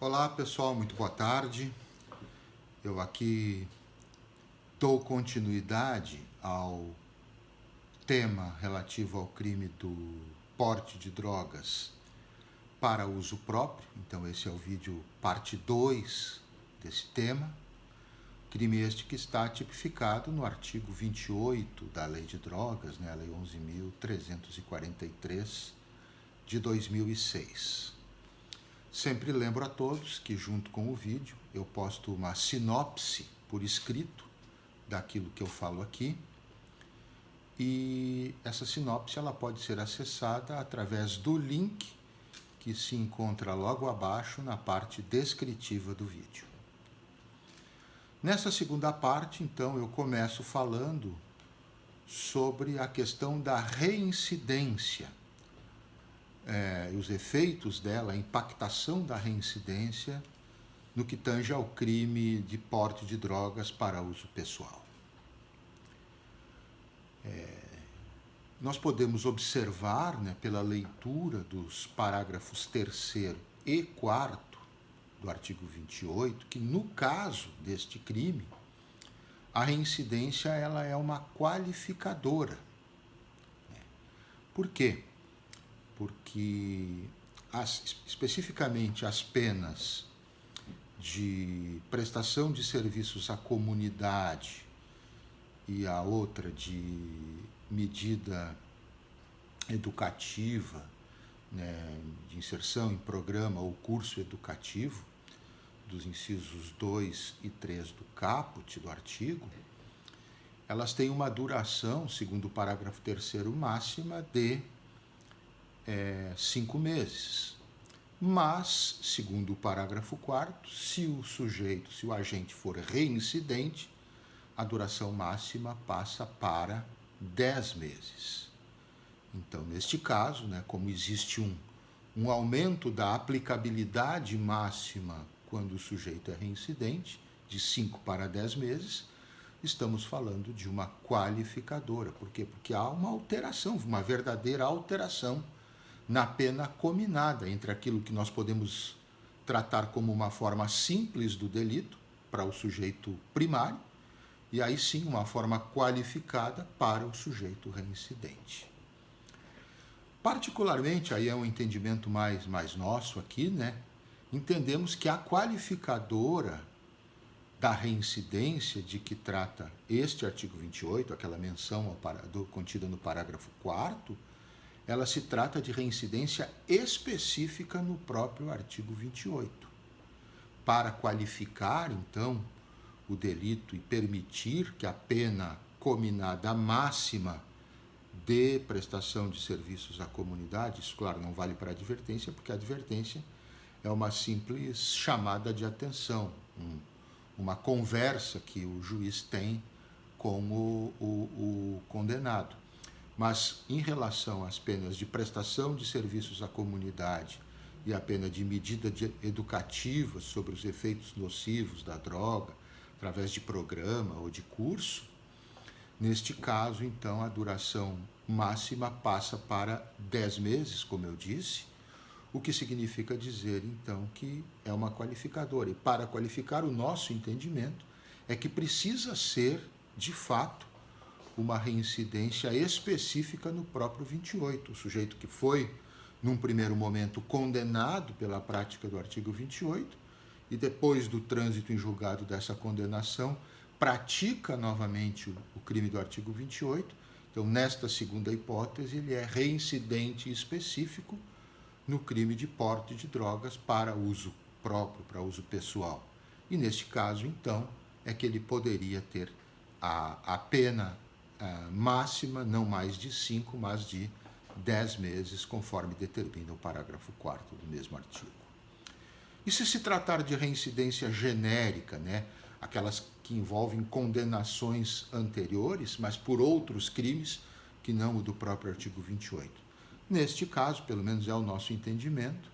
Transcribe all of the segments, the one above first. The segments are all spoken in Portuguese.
Olá pessoal, muito boa tarde. Eu aqui dou continuidade ao tema relativo ao crime do porte de drogas para uso próprio. Então esse é o vídeo parte 2 desse tema. Crime este que está tipificado no artigo 28 da Lei de Drogas, né, a Lei 11.343 de 2006. Sempre lembro a todos que, junto com o vídeo, eu posto uma sinopse por escrito daquilo que eu falo aqui. E essa sinopse ela pode ser acessada através do link que se encontra logo abaixo na parte descritiva do vídeo. Nessa segunda parte, então, eu começo falando sobre a questão da reincidência. Os efeitos dela, a impactação da reincidência no que tange ao crime de porte de drogas para uso pessoal. Nós podemos observar, né, pela leitura dos parágrafos 3º e 4º do artigo 28, que no caso deste crime, a reincidência ela é uma qualificadora. Por quê? Porque especificamente as penas de prestação de serviços à comunidade e a outra de medida educativa, né, de inserção em programa ou curso educativo, dos incisos 2 e 3 do caput do artigo, elas têm uma duração, segundo o parágrafo 3º, máxima de 5 meses. Mas, segundo o parágrafo 4º, se o agente for reincidente, a duração máxima passa para 10 meses. Então, neste caso, né, como existe um aumento da aplicabilidade máxima quando o sujeito é reincidente, de 5 para 10 meses, estamos falando de uma qualificadora. Por quê? Porque há uma alteração, uma verdadeira alteração na pena cominada entre aquilo que nós podemos tratar como uma forma simples do delito para o sujeito primário e aí sim uma forma qualificada para o sujeito reincidente. Particularmente, aí é um entendimento mais nosso aqui, né? Entendemos que a qualificadora da reincidência de que trata este artigo 28, aquela menção contida no parágrafo 4º, ela se trata de reincidência específica no próprio artigo 28. Para qualificar, então, o delito e permitir que a pena cominada máxima de prestação de serviços à comunidade, isso, claro, não vale para a advertência, porque a advertência é uma simples chamada de atenção, uma conversa que o juiz tem com o condenado. Mas, em relação às penas de prestação de serviços à comunidade e a pena de medida educativa sobre os efeitos nocivos da droga, através de programa ou de curso, neste caso, então, a duração máxima passa para 10 meses, como eu disse, o que significa dizer, então, que é uma qualificadora. E para qualificar, o nosso entendimento é que precisa ser, de fato, uma reincidência específica no próprio 28. O sujeito que foi, num primeiro momento, condenado pela prática do artigo 28 e depois do trânsito em julgado dessa condenação, pratica novamente o crime do artigo 28. Então, nesta segunda hipótese, ele é reincidente específico no crime de porte de drogas para uso próprio, para uso pessoal. E neste caso, então, é que ele poderia ter a pena máxima, não mais de 5, mas de 10 meses, conforme determina o parágrafo 4º do mesmo artigo. E se tratar de reincidência genérica, né, aquelas que envolvem condenações anteriores, mas por outros crimes que não o do próprio artigo 28. Neste caso, pelo menos é o nosso entendimento,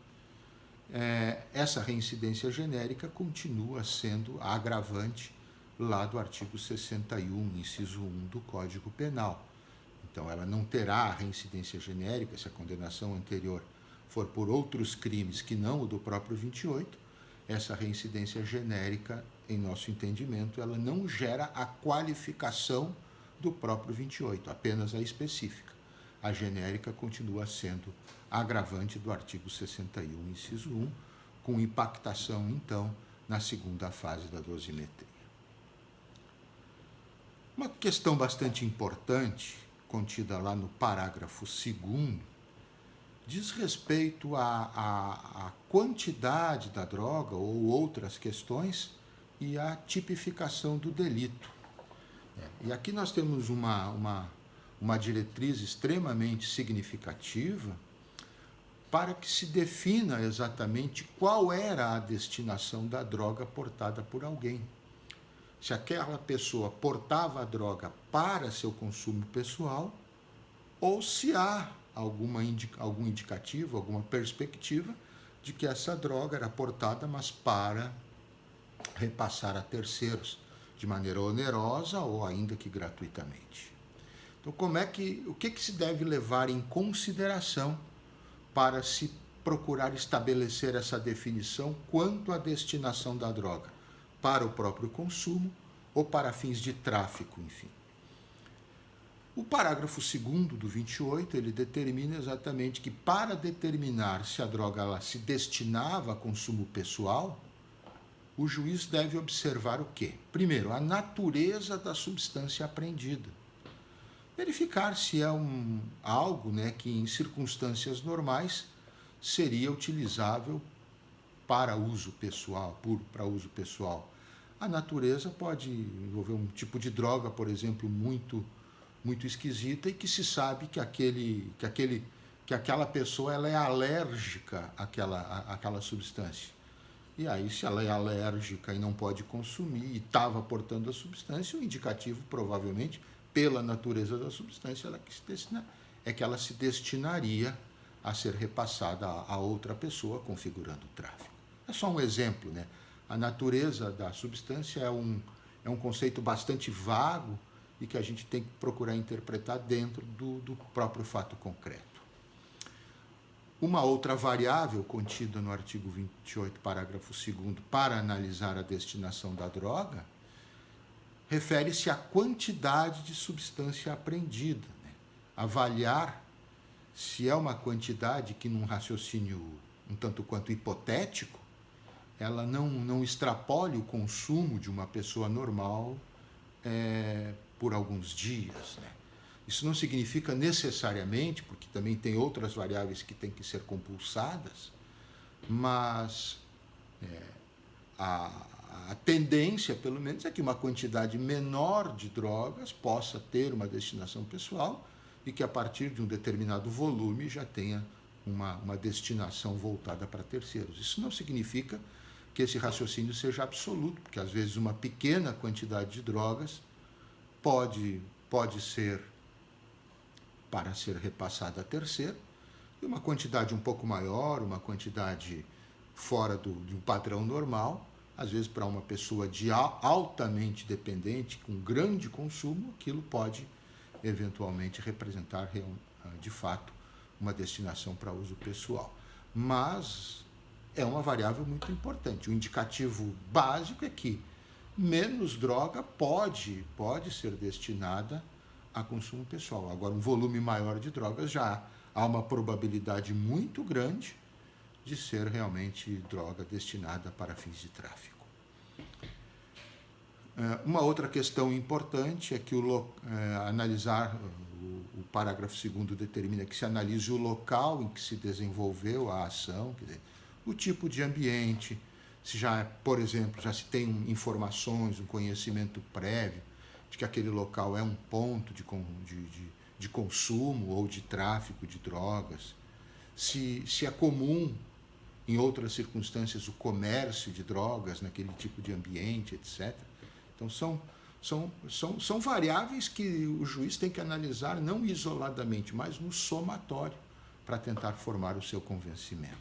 essa reincidência genérica continua sendo a agravante lá do artigo 61, inciso 1 do Código Penal. Então, ela não terá a reincidência genérica se a condenação anterior for por outros crimes que não o do próprio 28, essa reincidência genérica, em nosso entendimento, ela não gera a qualificação do próprio 28, apenas a específica. A genérica continua sendo agravante do artigo 61, inciso 1, com impactação, então, na segunda fase da dosimetria. Uma questão bastante importante, contida lá no parágrafo 2º, diz respeito à quantidade da droga ou outras questões e à tipificação do delito. E aqui nós temos uma diretriz extremamente significativa para que se defina exatamente qual era a destinação da droga portada por alguém. Se aquela pessoa portava a droga para seu consumo pessoal ou se há algum indicativo, alguma perspectiva de que essa droga era portada, mas para repassar a terceiros, de maneira onerosa ou ainda que gratuitamente. Então, o que se deve levar em consideração para se procurar estabelecer essa definição quanto à destinação da droga? Para o próprio consumo ou para fins de tráfico, enfim. O parágrafo 2º do 28, ele determina exatamente que para determinar se a droga ela se destinava a consumo pessoal, o juiz deve observar o quê? Primeiro, a natureza da substância apreendida. Verificar se é algo, que em circunstâncias normais seria utilizável para uso pessoal, para uso pessoal. A natureza pode envolver um tipo de droga, por exemplo, muito esquisita e que se sabe que aquela pessoa ela é alérgica àquela substância. E aí, se ela é alérgica e não pode consumir e estava portando a substância, o indicativo, provavelmente, pela natureza da substância, é que ela se destinaria a ser repassada a outra pessoa, configurando o tráfico. É só um exemplo, né? A natureza da substância é um conceito bastante vago e que a gente tem que procurar interpretar dentro do próprio fato concreto. Uma outra variável contida no artigo 28, parágrafo 2º, para analisar a destinação da droga, refere-se à quantidade de substância apreendida. Avaliar se é uma quantidade que, num raciocínio um tanto quanto hipotético, ela não extrapole o consumo de uma pessoa normal por alguns dias. Isso não significa necessariamente, porque também tem outras variáveis que têm que ser compulsadas, mas a tendência, pelo menos, é que uma quantidade menor de drogas possa ter uma destinação pessoal e que, a partir de um determinado volume, já tenha uma destinação voltada para terceiros. Isso não significa que esse raciocínio seja absoluto, porque, às vezes, uma pequena quantidade de drogas pode ser para ser repassada a terceiro, e uma quantidade um pouco maior, uma quantidade fora de um padrão normal, às vezes para uma pessoa altamente dependente, com grande consumo, aquilo pode eventualmente representar de fato uma destinação para uso pessoal. Mas é uma variável muito importante. O indicativo básico é que menos droga pode ser destinada a consumo pessoal. Agora, um volume maior de drogas já há uma probabilidade muito grande de ser realmente droga destinada para fins de tráfico. Uma outra questão importante é que analisar, o parágrafo 2º determina que se analise o local em que se desenvolveu a ação, quer dizer, o tipo de ambiente, se já, por exemplo, já se tem informações, um conhecimento prévio de que aquele local é um ponto de consumo ou de tráfico de drogas, se é comum, em outras circunstâncias, o comércio de drogas naquele tipo de ambiente, etc. Então, são variáveis que o juiz tem que analisar não isoladamente, mas no somatório, para tentar formar o seu convencimento.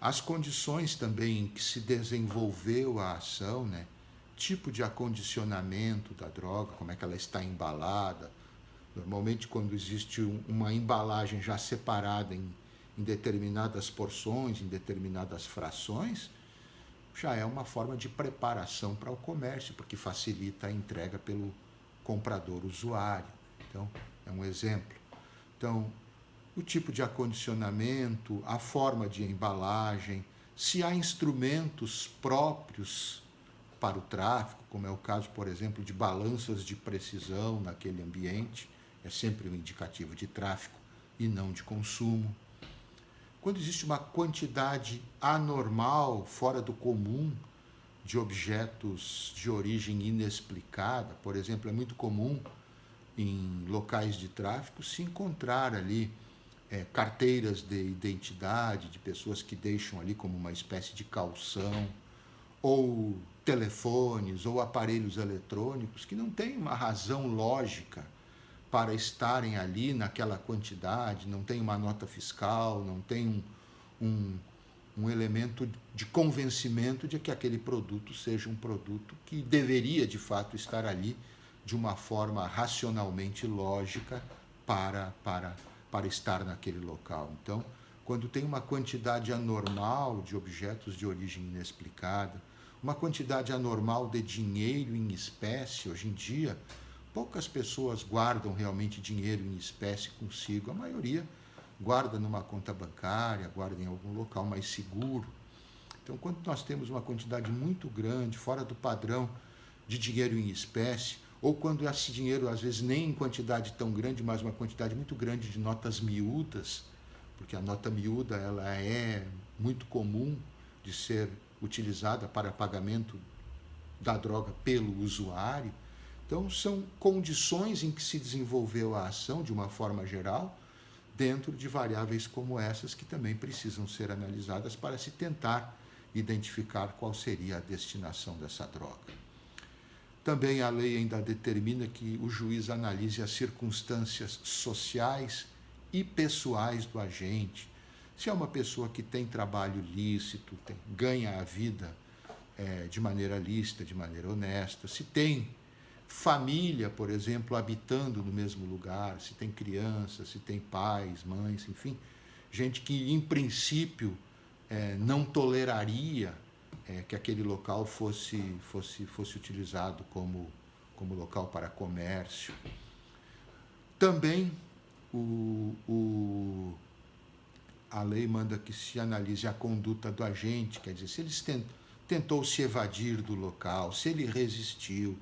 As condições também em que se desenvolveu a ação, tipo de acondicionamento da droga, como é que ela está embalada. Normalmente, quando existe uma embalagem já separada em determinadas porções, em determinadas frações, já é uma forma de preparação para o comércio, porque facilita a entrega pelo comprador usuário. Então, é um exemplo. Então, o tipo de acondicionamento, a forma de embalagem, se há instrumentos próprios para o tráfico, como é o caso, por exemplo, de balanças de precisão naquele ambiente, é sempre um indicativo de tráfico e não de consumo. Quando existe uma quantidade anormal, fora do comum, de objetos de origem inexplicada, por exemplo, é muito comum em locais de tráfico se encontrar ali carteiras de identidade de pessoas que deixam ali como uma espécie de calção, ou telefones ou aparelhos eletrônicos que não têm uma razão lógica para estarem ali naquela quantidade, não tem uma nota fiscal, não tem um elemento de convencimento de que aquele produto seja um produto que deveria de fato estar ali de uma forma racionalmente lógica para estar naquele local. Então, quando tem uma quantidade anormal de objetos de origem inexplicada, uma quantidade anormal de dinheiro em espécie, hoje em dia, poucas pessoas guardam realmente dinheiro em espécie consigo, a maioria guarda numa conta bancária, guarda em algum local mais seguro. Então, quando nós temos uma quantidade muito grande, fora do padrão de dinheiro em espécie, ou quando esse dinheiro, às vezes, nem em quantidade tão grande, mas uma quantidade muito grande de notas miúdas, porque a nota miúda ela é muito comum de ser utilizada para pagamento da droga pelo usuário. Então, são condições em que se desenvolveu a ação, de uma forma geral, dentro de variáveis como essas, que também precisam ser analisadas para se tentar identificar qual seria a destinação dessa droga. Também a lei ainda determina que o juiz analise as circunstâncias sociais e pessoais do agente. Se é uma pessoa que tem trabalho lícito, ganha a vida de maneira lícita, de maneira honesta, se tem família, por exemplo, habitando no mesmo lugar, se tem crianças, se tem pais, mães, enfim, gente que, em princípio, não toleraria que aquele local fosse utilizado como local para comércio. Também a lei manda que se analise a conduta do agente, quer dizer, se ele tentou se evadir do local, se ele resistiu,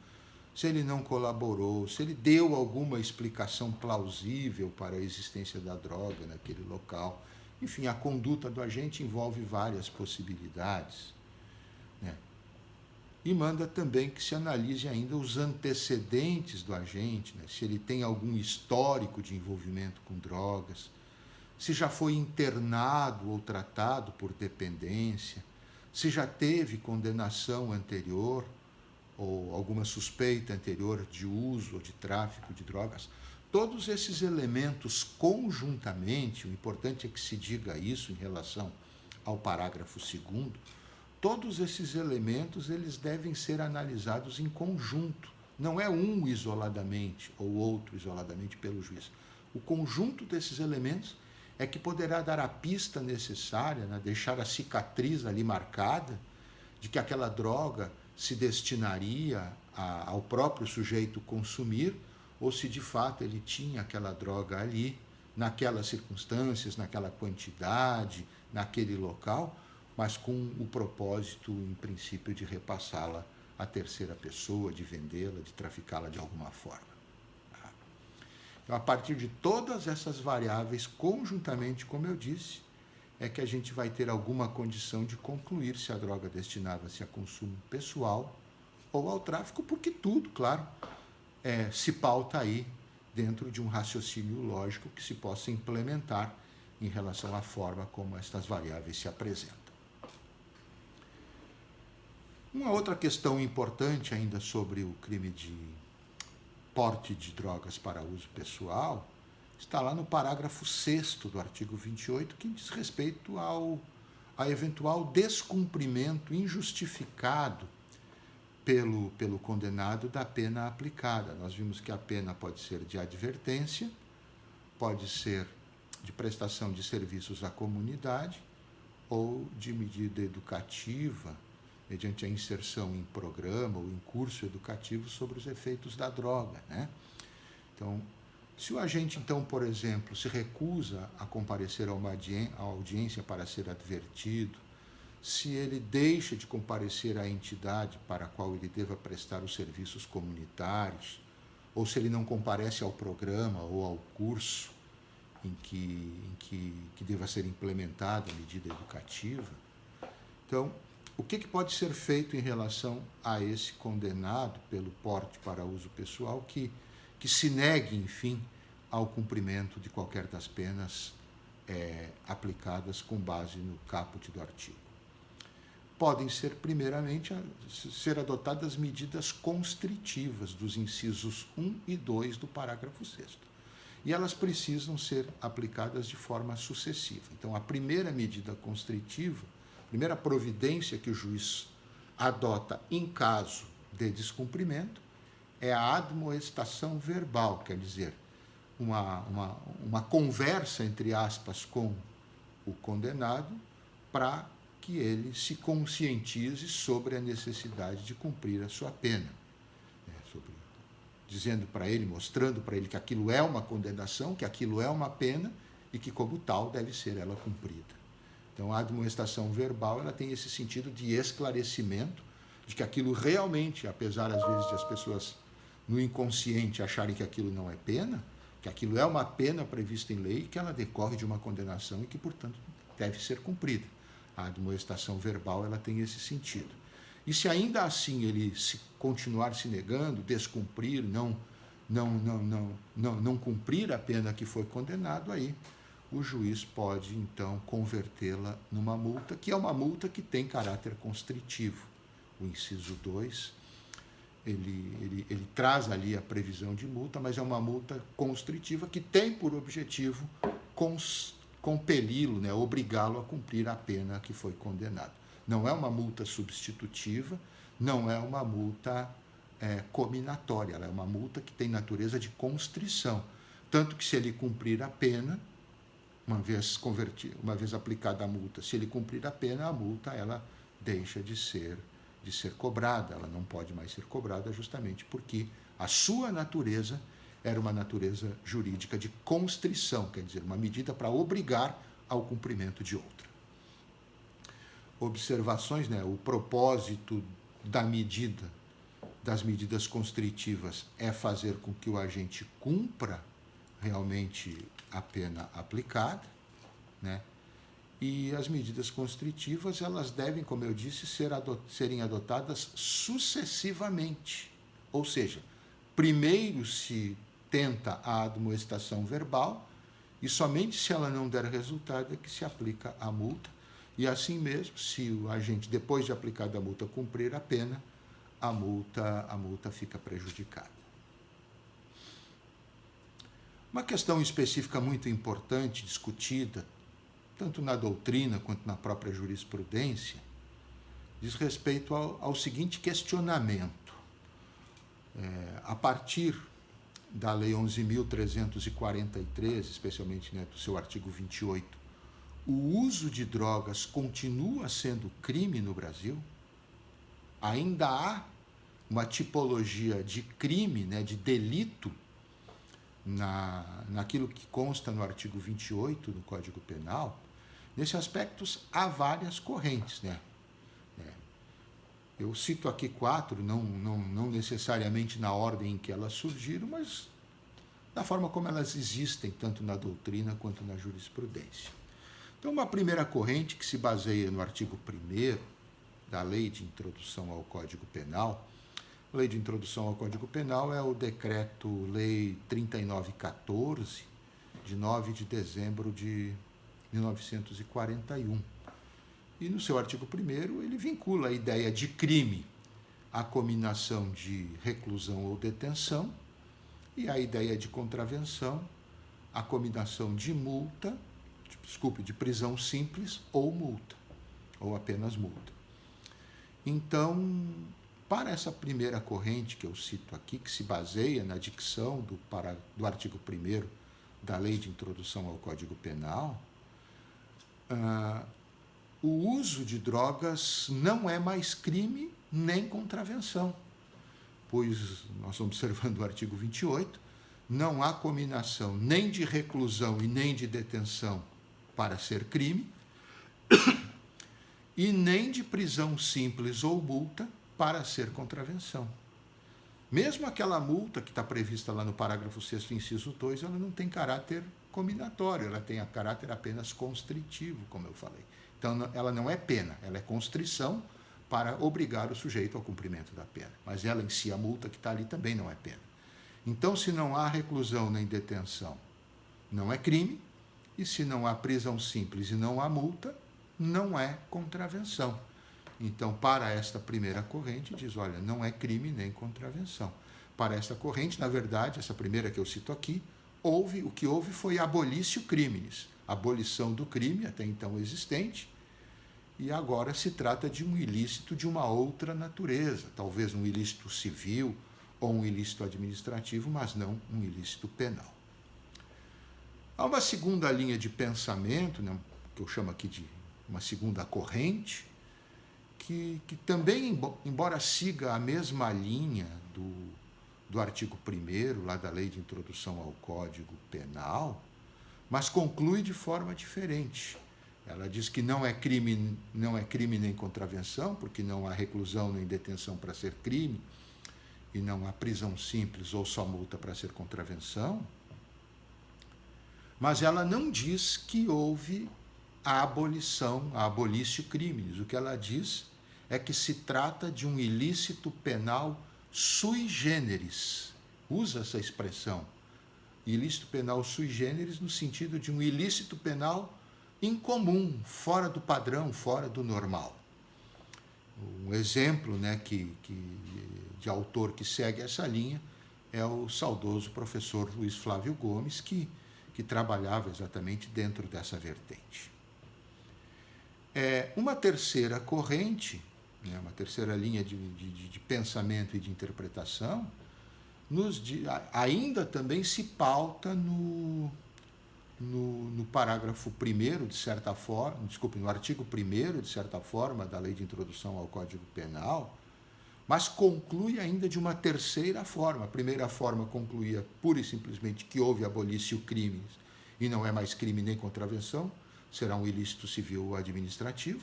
se ele não colaborou, se ele deu alguma explicação plausível para a existência da droga naquele local. Enfim, a conduta do agente envolve várias possibilidades, né? E manda também que se analise ainda os antecedentes do agente, né? Se ele tem algum histórico de envolvimento com drogas, se já foi internado ou tratado por dependência, se já teve condenação anterior ou alguma suspeita anterior de uso ou de tráfico de drogas. Todos esses elementos conjuntamente, o importante é que se diga isso em relação ao parágrafo 2º, todos esses elementos eles devem ser analisados em conjunto. Não é um isoladamente ou outro isoladamente pelo juiz. O conjunto desses elementos é que poderá dar a pista necessária, né, deixar a cicatriz ali marcada de que aquela droga se destinaria ao próprio sujeito consumir, ou se de fato ele tinha aquela droga ali, naquelas circunstâncias, naquela quantidade, naquele local, mas com o propósito, em princípio, de repassá-la à terceira pessoa, de vendê-la, de traficá-la de alguma forma. Então, a partir de todas essas variáveis, conjuntamente, como eu disse, é que a gente vai ter alguma condição de concluir se a droga destinava-se a consumo pessoal ou ao tráfico, porque tudo, claro, se pauta aí dentro de um raciocínio lógico que se possa implementar em relação à forma como estas variáveis se apresentam. Uma outra questão importante ainda sobre o crime de porte de drogas para uso pessoal está lá no parágrafo 6º do artigo 28, que diz respeito a eventual descumprimento injustificado pelo condenado da pena aplicada. Nós vimos que a pena pode ser de advertência, pode ser de prestação de serviços à comunidade ou de medida educativa, mediante a inserção em programa ou em curso educativo sobre os efeitos da droga, né? Então, se o agente, então, por exemplo, se recusa a comparecer a uma audiência para ser advertido, se ele deixa de comparecer à entidade para a qual ele deva prestar os serviços comunitários, ou se ele não comparece ao programa ou ao curso em que deva ser implementada a medida educativa, então, o que pode ser feito em relação a esse condenado pelo porte para uso pessoal que se negue, enfim, ao cumprimento de qualquer das penas aplicadas com base no caput do artigo? Podem ser, primeiramente, ser adotadas medidas constritivas dos incisos 1 e 2 do parágrafo 6º. E elas precisam ser aplicadas de forma sucessiva. Então, a primeira medida constritiva, a primeira providência que o juiz adota em caso de descumprimento, é a admoestação verbal, quer dizer, uma conversa, entre aspas, com o condenado para que ele se conscientize sobre a necessidade de cumprir a sua pena. Dizendo para ele, mostrando para ele que aquilo é uma condenação, que aquilo é uma pena e que, como tal, deve ser ela cumprida. Então, a admoestação verbal ela tem esse sentido de esclarecimento de que aquilo realmente, apesar, às vezes, de as pessoas no inconsciente acharem que aquilo não é pena, que aquilo é uma pena prevista em lei e que ela decorre de uma condenação e que, portanto, deve ser cumprida. A admoestação verbal ela tem esse sentido. E se ainda assim ele continuar se negando, descumprir, não cumprir a pena que foi condenado, aí o juiz pode, então, convertê-la numa multa, que é uma multa que tem caráter constritivo. O inciso 2, ele traz ali a previsão de multa, mas é uma multa constritiva que tem por objetivo compeli-lo, né, obrigá-lo a cumprir a pena que foi condenado. Não é uma multa substitutiva, não é uma multa cominatória, ela é uma multa que tem natureza de constrição. Tanto que, se ele cumprir a pena, uma vez aplicada a multa, se ele cumprir a pena, a multa ela deixa de ser cobrada, ela não pode mais ser cobrada justamente porque a sua natureza era uma natureza jurídica de constrição, quer dizer, uma medida para obrigar ao cumprimento de outra. Observações, né? O propósito das medidas constritivas é fazer com que o agente cumpra realmente a pena aplicada, né? E as medidas constritivas, elas devem, como eu disse, serem adotadas sucessivamente. Ou seja, primeiro se tenta a admoestação verbal e somente se ela não der resultado é que se aplica a multa. E assim mesmo, se o agente, depois de aplicada a multa, cumprir a pena, a multa fica prejudicada. Uma questão específica muito importante, discutida, tanto na doutrina quanto na própria jurisprudência, diz respeito ao seguinte questionamento. A partir da Lei 11.343, especialmente, né, do seu artigo 28, o uso de drogas continua sendo crime no Brasil? Ainda há uma tipologia de crime, né, de delito, naquilo que consta no artigo 28 do Código Penal? Nesse aspecto, há várias correntes, né? Eu cito aqui 4, não necessariamente na ordem em que elas surgiram, mas da forma como elas existem, tanto na doutrina quanto na jurisprudência. Então, uma primeira corrente que se baseia no artigo 1º da Lei de Introdução ao Código Penal. A Lei de Introdução ao Código Penal é o Decreto-Lei 3914, de 9 de dezembro de 1941. E no seu artigo 1º, ele vincula a ideia de crime à cominação de reclusão ou detenção e a ideia de contravenção à cominação de multa, de prisão simples ou multa, ou apenas multa. Então, para essa primeira corrente que eu cito aqui, que se baseia na dicção do artigo 1º da Lei de Introdução ao Código Penal, o uso de drogas não é mais crime nem contravenção, pois nós observando o artigo 28, não há cominação nem de reclusão e nem de detenção para ser crime, e nem de prisão simples ou multa para ser contravenção. Mesmo aquela multa que está prevista lá no parágrafo 6º, inciso 2, ela não tem caráter cominatório, ela tem a caráter apenas constritivo, como eu falei. Então, ela não é pena, ela é constrição para obrigar o sujeito ao cumprimento da pena. Mas ela em si, a multa que está ali, também não é pena. Então, se não há reclusão nem detenção, não é crime, e se não há prisão simples e não há multa, não é contravenção. Então, para esta primeira corrente, diz, olha, não é crime nem contravenção. Para esta corrente, na verdade, essa primeira que eu cito aqui, o que houve foi abolício criminis, abolição do crime, até então existente, e agora se trata de um ilícito de uma outra natureza, talvez um ilícito civil ou um ilícito administrativo, mas não um ilícito penal. Há uma segunda linha de pensamento, né, que eu chamo aqui de uma segunda corrente, que também, embora siga a mesma linha do artigo 1º, lá da Lei de Introdução ao Código Penal, mas conclui de forma diferente. Ela diz que não é crime nem contravenção, porque não há reclusão nem detenção para ser crime, e não há prisão simples ou só multa para ser contravenção, mas ela não diz que houve a abolição, a abolício criminis. O que ela diz é que se trata de um ilícito penal sui generis. Usa essa expressão. Ilícito penal sui generis no sentido de um ilícito penal incomum, fora do padrão, fora do normal. Um exemplo, né, de autor que segue essa linha é o saudoso professor Luiz Flávio Gomes, que trabalhava exatamente dentro dessa vertente. Uma terceira corrente, né, uma terceira linha de pensamento e de interpretação, ainda também se pauta no parágrafo 1º, de certa forma, no artigo 1º, de certa forma, da Lei de Introdução ao Código Penal, mas conclui ainda de uma terceira forma. A primeira forma concluía pura e simplesmente que houve abolício crimes e não é mais crime nem contravenção, será um ilícito civil ou administrativo.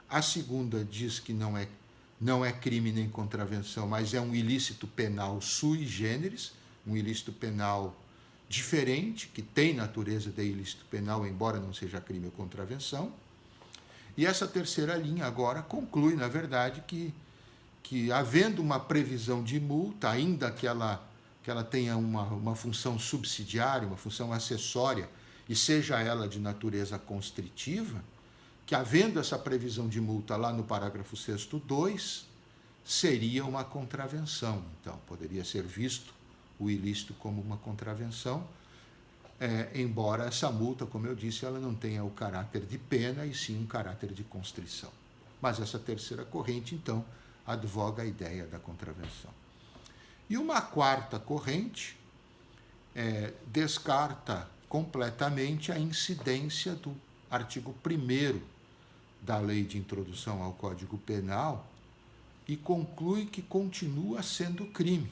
A segunda diz que não é crime nem contravenção, mas é um ilícito penal sui generis, um ilícito penal diferente, que tem natureza de ilícito penal, embora não seja crime ou contravenção. E essa terceira linha agora conclui, na verdade, que havendo uma previsão de multa, ainda que ela tenha uma função subsidiária, uma função acessória, e seja ela de natureza constritiva, que havendo essa previsão de multa lá no parágrafo 6º, 2, seria uma contravenção. Então, poderia ser visto o ilícito como uma contravenção, embora essa multa, como eu disse, ela não tenha o caráter de pena e sim um caráter de constrição. Mas essa terceira corrente, então, advoga a ideia da contravenção. E uma quarta corrente descarta completamente a incidência do artigo 1º da Lei de Introdução ao Código Penal e conclui que continua sendo crime.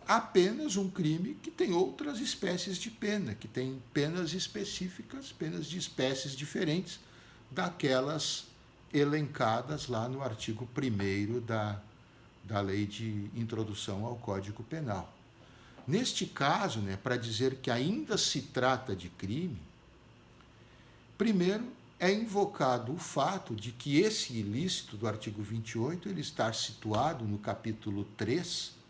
Apenas um crime que tem outras espécies de pena, que tem penas específicas, penas de espécies diferentes daquelas elencadas lá no artigo 1º da Lei de Introdução ao Código Penal. Neste caso, para dizer que ainda se trata de crime, primeiro é invocado o fato de que esse ilícito do artigo 28 ele está situado no capítulo 3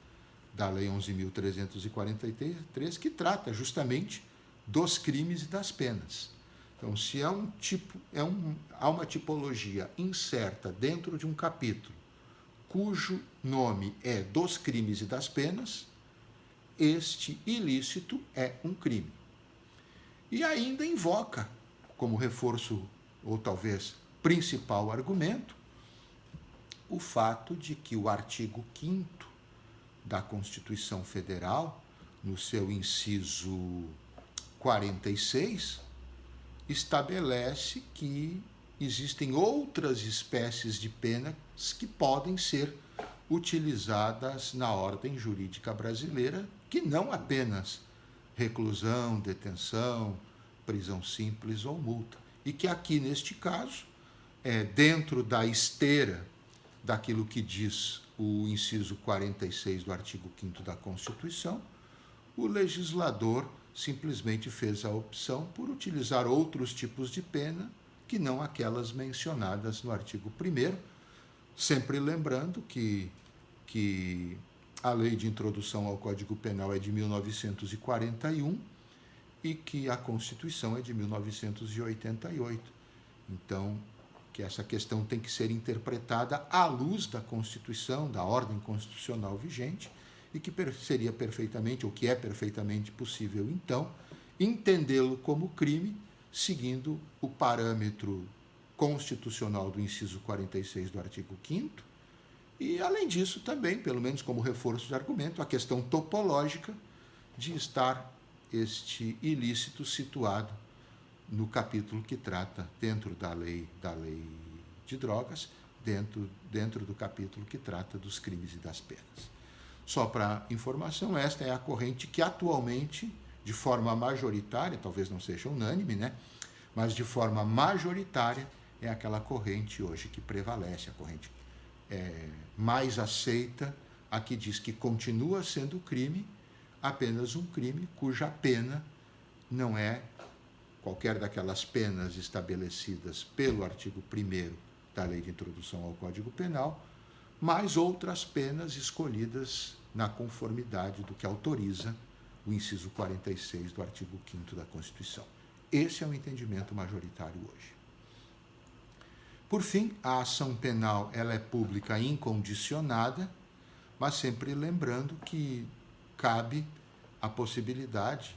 da Lei 11.343, que trata justamente dos crimes e das penas. Então, se há uma tipologia incerta dentro de um capítulo cujo nome é dos crimes e das penas, este ilícito é um crime. E ainda invoca, como reforço, ou talvez principal argumento, o fato de que o artigo 5º da Constituição Federal, no seu inciso 46, estabelece que existem outras espécies de penas que podem ser utilizadas na ordem jurídica brasileira, que não apenas reclusão, detenção, prisão simples ou multa. E que aqui, neste caso, dentro da esteira daquilo que diz o inciso 46 do artigo 5º da Constituição, o legislador simplesmente fez a opção por utilizar outros tipos de pena que não aquelas mencionadas no artigo 1º, sempre lembrando que a lei de introdução ao Código Penal é de 1941 e que a Constituição é de 1988. Então, que essa questão tem que ser interpretada à luz da Constituição, da ordem constitucional vigente, e que seria perfeitamente, ou que é perfeitamente possível, então, entendê-lo como crime, seguindo o parâmetro constitucional do inciso 46 do artigo 5º, e, além disso, também, pelo menos como reforço de argumento, a questão topológica de estar este ilícito situado no capítulo que trata, dentro da lei de drogas, dentro do capítulo que trata dos crimes e das penas. Só para informação, esta é a corrente que atualmente, de forma majoritária, talvez não seja unânime, né? Mas de forma majoritária, é aquela corrente hoje que prevalece, a corrente mais aceita, a que diz que continua sendo crime, apenas um crime cuja pena não é qualquer daquelas penas estabelecidas pelo artigo 1º da Lei de Introdução ao Código Penal, mas outras penas escolhidas na conformidade do que autoriza o inciso 46 do artigo 5º da Constituição. Esse é o entendimento majoritário hoje. Por fim, a ação penal ela é pública incondicionada, mas sempre lembrando que cabe a possibilidade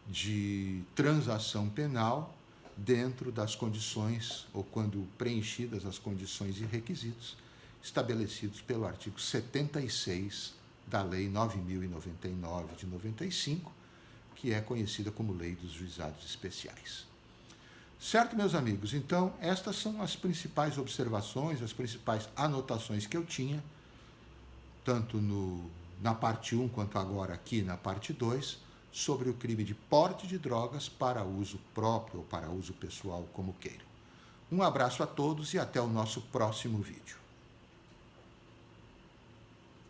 de transação penal dentro das condições, ou quando preenchidas as condições e requisitos estabelecidos pelo artigo 76 da Lei 9.099 de 95, que é conhecida como Lei dos Juizados Especiais. Certo, meus amigos? Então, estas são as principais observações, as principais anotações que eu tinha, tanto na parte 1 quanto agora aqui na parte 2, sobre o crime de porte de drogas para uso próprio ou para uso pessoal, como queiram. Um abraço a todos e até o nosso próximo vídeo.